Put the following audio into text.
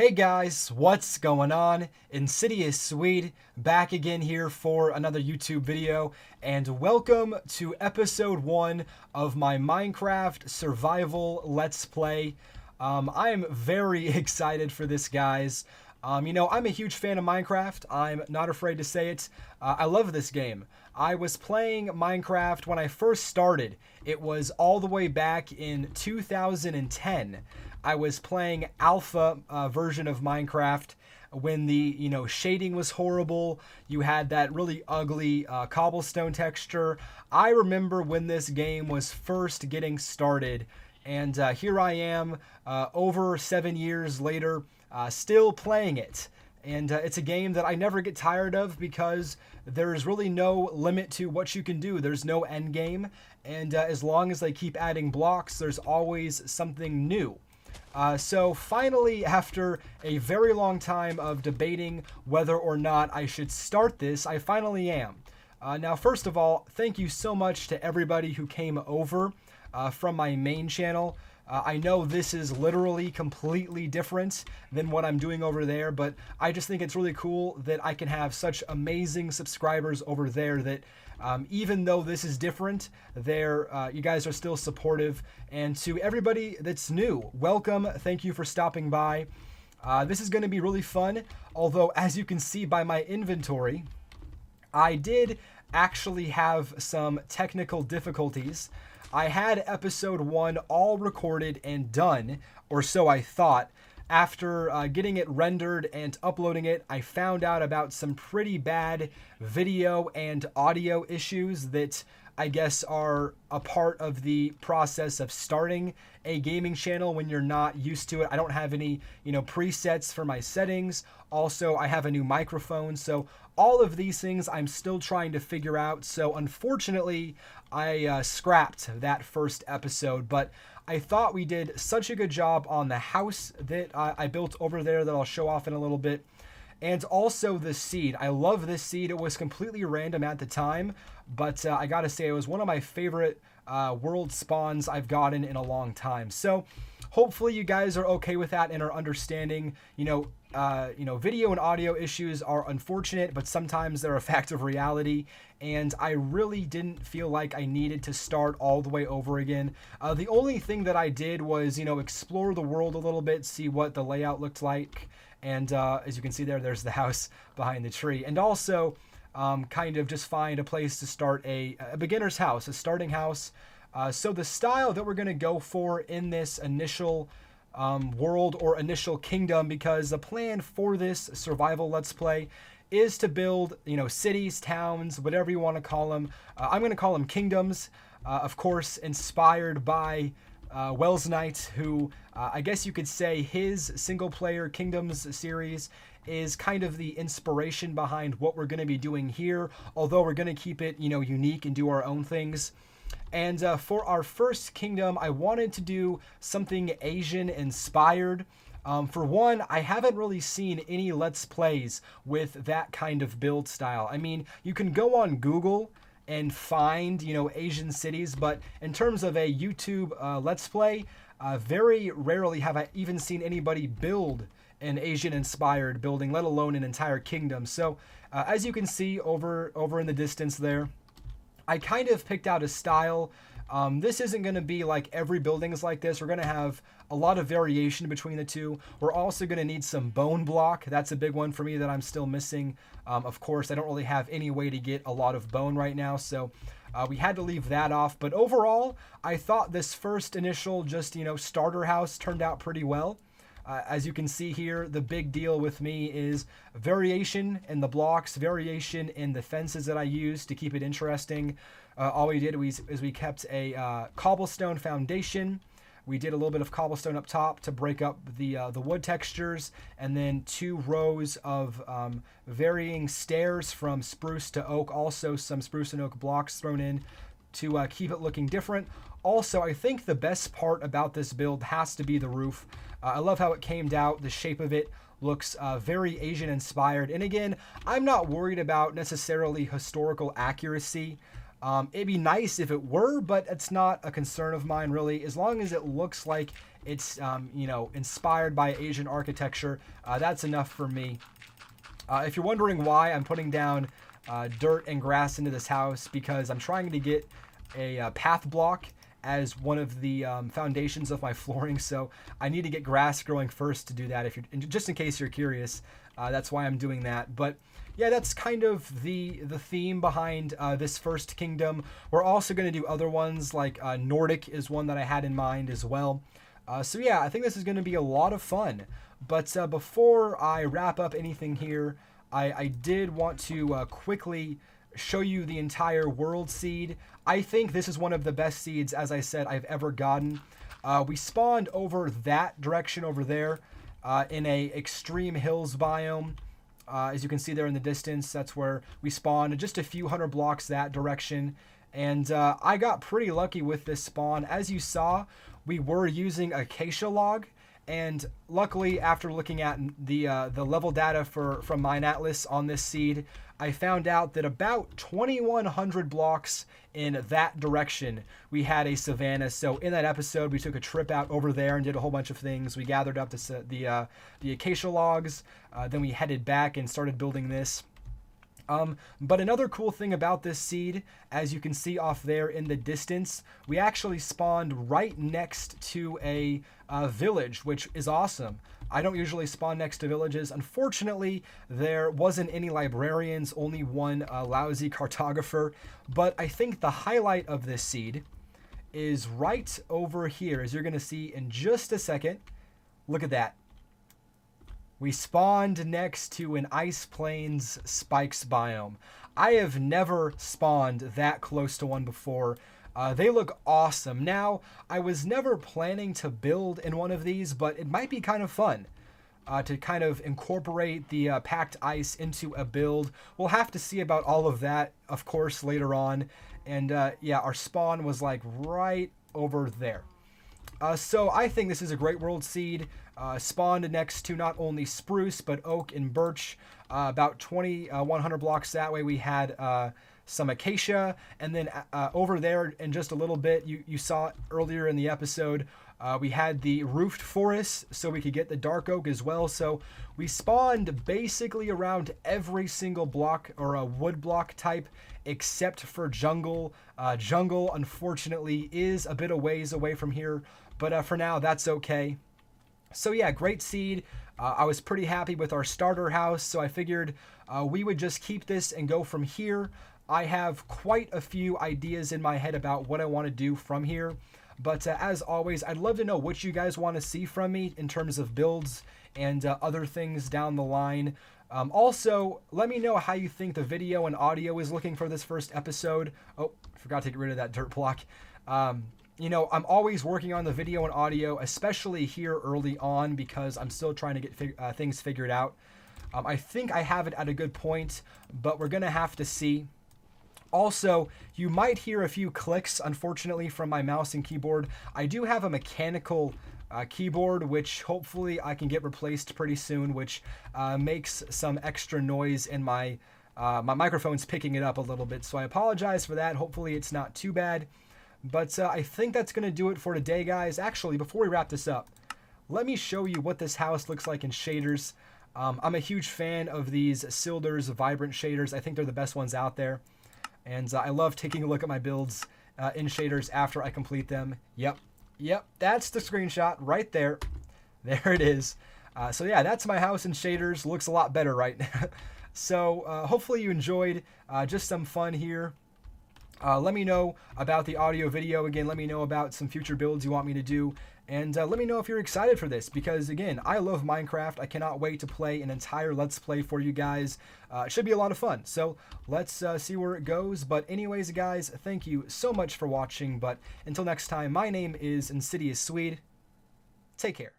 Hey guys, what's going on? Insidious Swede back again here for another YouTube video, and welcome to episode 1 of my Minecraft survival Let's Play. I am very excited for this, guys. I'm a huge fan of Minecraft. I'm not afraid to say it. I love this game. I was playing Minecraft when I first started. It was all the way back in 2010. I was playing alpha version of Minecraft when the shading was horrible. You had that really ugly cobblestone texture. I remember when this game was first getting started, and here I am over 7 years later, still playing it. And it's a game that I never get tired of because there's really no limit to what you can do. There's no end game, and as long as they keep adding blocks, there's always something new. So finally, after a very long time of debating whether or not I should start this, I finally am. Now, first of all, thank you so much to everybody who came over from my main channel. I know this is literally completely different than what I'm doing over there, but I just think it's really cool that I can have such amazing subscribers over there that even though this is different, you guys are still supportive. And to everybody that's new, welcome. Thank you for stopping by. This is going to be really fun, although as you can see by my inventory, I did actually have some technical difficulties. I had episode 1 all recorded and done, or so I thought. After getting it rendered and uploading it, I found out about some pretty bad video and audio issues that I guess are a part of the process of starting a gaming channel when you're not used to it. I don't have any, presets for my settings. Also, I have a new microphone, so all of these things I'm still trying to figure out. So unfortunately, I scrapped that first episode, but I thought we did such a good job on the house that I built over there that I'll show off in a little bit. And also the seed. I love this seed. It was completely random at the time, but I gotta say it was one of my favorite world spawns I've gotten in a long time. So hopefully you guys are okay with that and are understanding. Video and audio issues are unfortunate, but sometimes they're a fact of reality, and I really didn't feel like I needed to start all the way over again. The only thing that I did was, explore the world a little bit, see what the layout looked like, and as you can see there's the house behind the tree, and also kind of just find a place to start a beginner's house, a starting house. So the style that we're going to go for in this initial world or initial kingdom, because the plan for this survival Let's Play is to build, cities, towns, whatever you want to call them. I'm going to call them kingdoms, of course, inspired by Wells Knight, who I guess you could say his single-player Kingdoms series is kind of the inspiration behind what we're going to be doing here, although we're going to keep it, unique and do our own things. And for our first kingdom, I wanted to do something Asian inspired. For one, I haven't really seen any Let's Plays with that kind of build style. I mean, you can go on Google and find, Asian cities, but in terms of a YouTube Let's Play, very rarely have I even seen anybody build an Asian-inspired building, let alone an entire kingdom. So, as you can see over in the distance there, I kind of picked out a style. This isn't going to be like every building is like this. We're going to have a lot of variation between the two. We're also going to need some bone block. That's a big one for me that I'm still missing. Of course, I don't really have any way to get a lot of bone right now, so we had to leave that off. But overall, I thought this first initial just, starter house turned out pretty well. As you can see here, the big deal with me is variation in the blocks, variation in the fences that I use to keep it interesting. All we did was we kept a cobblestone foundation. We did a little bit of cobblestone up top to break up the wood textures, and then 2 rows of varying stairs from spruce to oak, also some spruce and oak blocks thrown in to keep it looking different. Also, I think the best part about this build has to be the roof. I love how it came out. The shape of it looks very Asian inspired. And again, I'm not worried about necessarily historical accuracy. It'd be nice if it were, but it's not a concern of mine really. As long as it looks like it's, you know, inspired by Asian architecture, that's enough for me. If you're wondering why I'm putting down dirt and grass into this house, because I'm trying to get a path block as one of the foundations of my flooring, so I need to get grass growing first to do that. If you're just in case you're curious, that's why I'm doing that. But yeah, that's kind of the theme behind this first kingdom. We're also going to do other ones, like Nordic is one that I had in mind as well. So yeah, I think this is going to be a lot of fun. But before I wrap up anything here, I did want to quickly show you the entire world seed. I think this is one of the best seeds, as I said, I've ever gotten. We spawned over that direction over there in a extreme hills biome. As you can see there in the distance, that's where we spawned, just a few hundred blocks that direction. And I got pretty lucky with this spawn. As you saw, we were using acacia log. And luckily, after looking at the level data from Mine Atlas on this seed, I found out that about 2,100 blocks in that direction, we had a savanna. So in that episode, we took a trip out over there and did a whole bunch of things. We gathered up the acacia logs, then we headed back and started building this. But another cool thing about this seed, as you can see off there in the distance, we actually spawned right next to a village, which is awesome. I don't usually spawn next to villages. Unfortunately, there wasn't any librarians, only one lousy cartographer. But I think the highlight of this seed is right over here, as you're going to see in just a second. Look at that. We spawned next to an Ice Plains spikes biome. I have never spawned that close to one before. They look awesome. Now, I was never planning to build in one of these, but it might be kind of fun to kind of incorporate the packed ice into a build. We'll have to see about all of that, of course, later on. And yeah, our spawn was like right over there. So I think this is a great world seed. Spawned next to not only spruce, but oak and birch. About 2,100 blocks that way. We had some acacia. And then over there in just a little bit, you saw earlier in the episode, we had the roofed forest, so we could get the dark oak as well. So we spawned basically around every single block or a wood block type except for jungle. Jungle, unfortunately, is a bit of ways away from here. But for now, that's okay. So yeah, great seed. I was pretty happy with our starter house, so I figured we would just keep this and go from here. I have quite a few ideas in my head about what I want to do from here. But as always, I'd love to know what you guys want to see from me in terms of builds and other things down the line. Also, let me know how you think the video and audio is looking for this first episode. Oh, I forgot to get rid of that dirt block. You know, I'm always working on the video and audio, especially here early on, because I'm still trying to get things figured out. I think I have it at a good point, but we're going to have to see. Also, you might hear a few clicks, unfortunately, from my mouse and keyboard. I do have a mechanical keyboard, which hopefully I can get replaced pretty soon, which makes some extra noise in my microphone's picking it up a little bit. So I apologize for that. Hopefully it's not too bad. But I think that's going to do it for today, guys. Actually, before we wrap this up, let me show you what this house looks like in shaders. I'm a huge fan of these Sildur's Vibrant shaders. I think they're the best ones out there. And I love taking a look at my builds in shaders after I complete them. Yep, that's the screenshot right there. There it is. So yeah, that's my house in shaders. Looks a lot better right now. So hopefully you enjoyed just some fun here. Let me know about the audio video. Again, let me know about some future builds you want me to do. And let me know if you're excited for this, because again, I love Minecraft. I cannot wait to play an entire Let's Play for you guys. It should be a lot of fun. So let's see where it goes. But anyways, guys, thank you so much for watching. But until next time, my name is Insidious Swede. Take care.